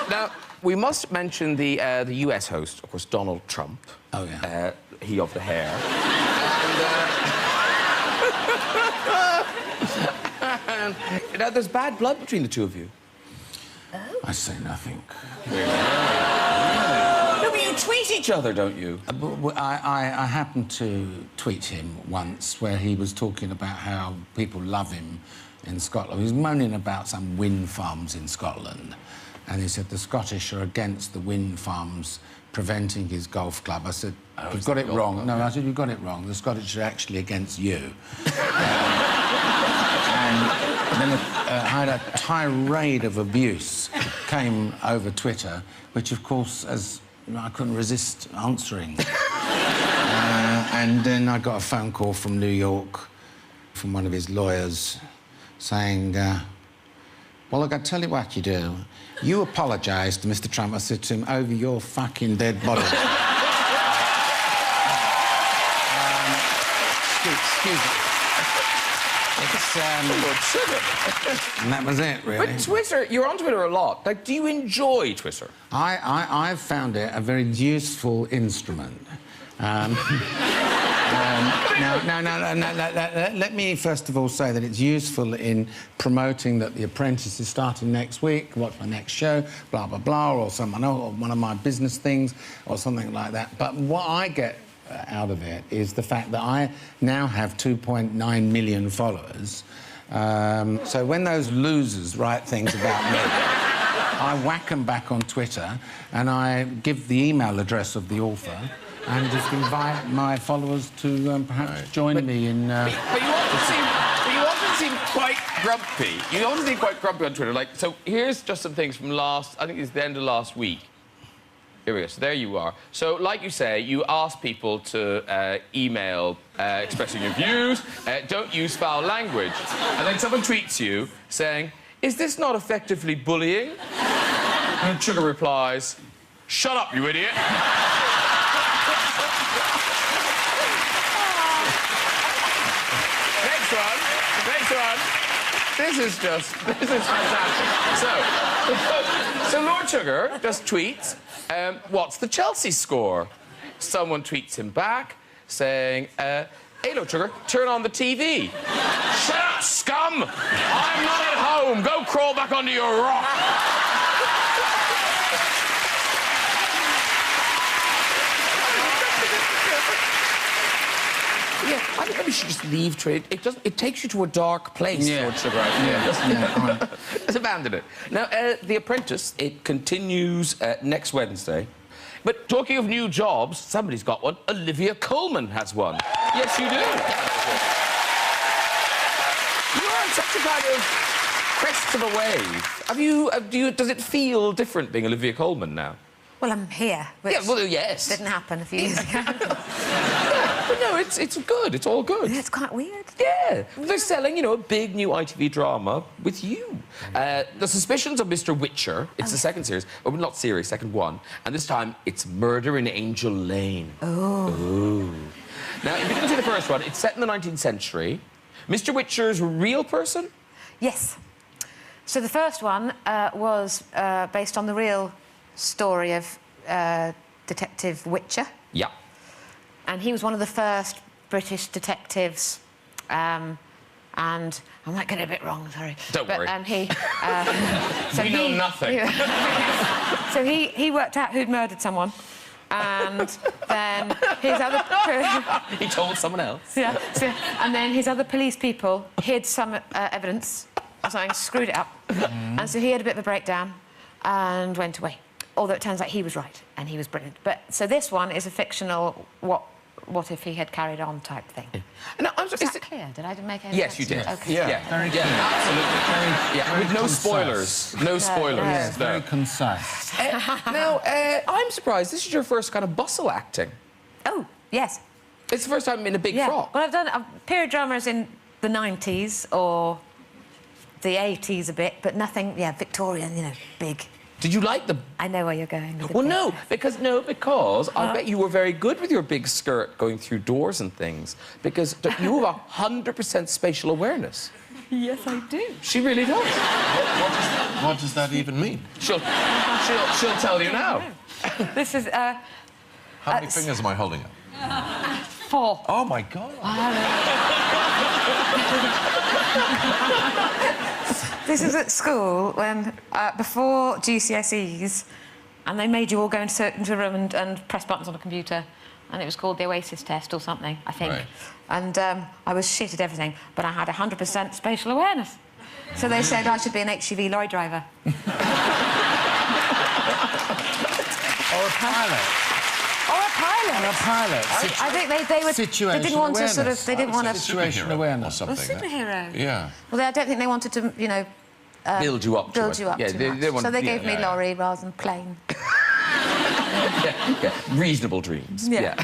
Now, we must mention the US host, of course, Donald Trump. Oh, yeah. He of the hair. And, now, there's bad blood between the two of you. Oh. I say nothing. No, but you tweet each other, don't you? I happened to tweet him once where he was talking about how people love him in Scotland. He was moaning about some wind farms in Scotland. And he said the Scottish are against the wind farms preventing his golf club. I said, you've got it wrong. No, I said, you've got it wrong. The Scottish are actually against you. And then I had a tirade of abuse came over Twitter, which, of course, as you know, I couldn't resist answering. And then I got a phone call from New York, from one of his lawyers, saying, well, look, I tell you what you do. You apologise to Mr. Trump. I said to him, over your fucking dead body. Excuse me. And that was it, really. But Twitter, you're on Twitter a lot. Like, do you enjoy Twitter? I've found it a very useful instrument. Let me first of all say that it's useful in promoting that The Apprentice is starting next week, watch my next show, blah, blah, blah, or one of my business things, or something like that. But what I get out of it is the fact that I now have 2.9 million followers. So when those losers write things about me, I whack them back on Twitter and I give the email address of the author and just invite my followers to perhaps join me in... But you often seem quite grumpy. You often seem quite grumpy on Twitter. Like, so here's just some things from last... I think it's the end of last week. Here we go. So there you are. So, like you say, you ask people to email expressing your views, don't use foul language. And then someone tweets you saying, is this not effectively bullying? And Sugar replies, shut up, you idiot. Next one. This is fantastic. So Lord Sugar just tweets, what's the Chelsea score? Someone tweets him back saying, hey, Lord Sugar, turn on the TV. Shut up, scum! I'm not at home. Go crawl back under your rock. Yeah, I think maybe we should just leave trade. It takes you to a dark place, Lord Sugar. Let's abandon it. Now, The Apprentice, it continues next Wednesday. But talking of new jobs, somebody's got one. Olivia Colman has one. Yes, you do. You're on such a kind of crest of a wave. Does it feel different being Olivia Colman now? Well, I'm here, which yes. didn't happen a few years ago. But no, it's good. It's all good. It's quite weird. Yeah. They're selling, you know, a big new ITV drama with you. The Suspicions of Mr. Witcher. It's the second series. Oh, not series, second one. And this time, it's Murder in Angel Lane. Oh. Ooh. Now, if you didn't see the first one, it's set in the 19th century. Mr. Witcher's a real person? Yes. So the first one was based on the real story of Detective Witcher. Yeah. And he was one of the first British detectives, and I might get it a bit wrong, sorry. Don't worry. He... so we know nothing. So he worked out who'd murdered someone, and then his other... He told someone else. Yeah. And then his other police people hid some evidence or something, screwed it up, and so he had a bit of a breakdown and went away. Although it turns out he was right, and he was brilliant. But so this one is a fictional what if he had carried on type thing. Yeah. And is that clear? Did I make any Yes, sense? you did. Okay. Yeah, very clear. Absolutely. Very with no concise. spoilers. No spoilers. Yeah, it's very concise. Now, I'm surprised. This is your first kind of bustle acting. Oh, yes. It's the first time in a big frock. Well, I've done period dramas in the 90s or the 80s a bit, but nothing, Victorian, you know, big. Did you like them? I know where you're going. Well, no, because I bet you were very good with your big skirt going through doors and things, because you have 100% spatial awareness. Yes, I do. She really does. What does that even mean? She'll tell you now. This is, How many fingers am I holding up? 4. Oh, my God. This is at school when, before GCSEs, and they made you all go into a room and press buttons on a computer, and it was called the Oasis test or something, I think. Right. And I was shit at everything, but I had 100% spatial awareness. So they said I should be an HGV lorry driver. Or a pilot. Or a pilot. Or a pilot. I think they were... Situation They didn't want awareness. to sort of... They didn't want to... Situation awareness. Or something. A superhero. Yeah. Well, I don't think they wanted to, you know... Build you up. Build you up Yeah, too they much. want, So they yeah, gave me lorry rather than plane. yeah, reasonable dreams. Yeah.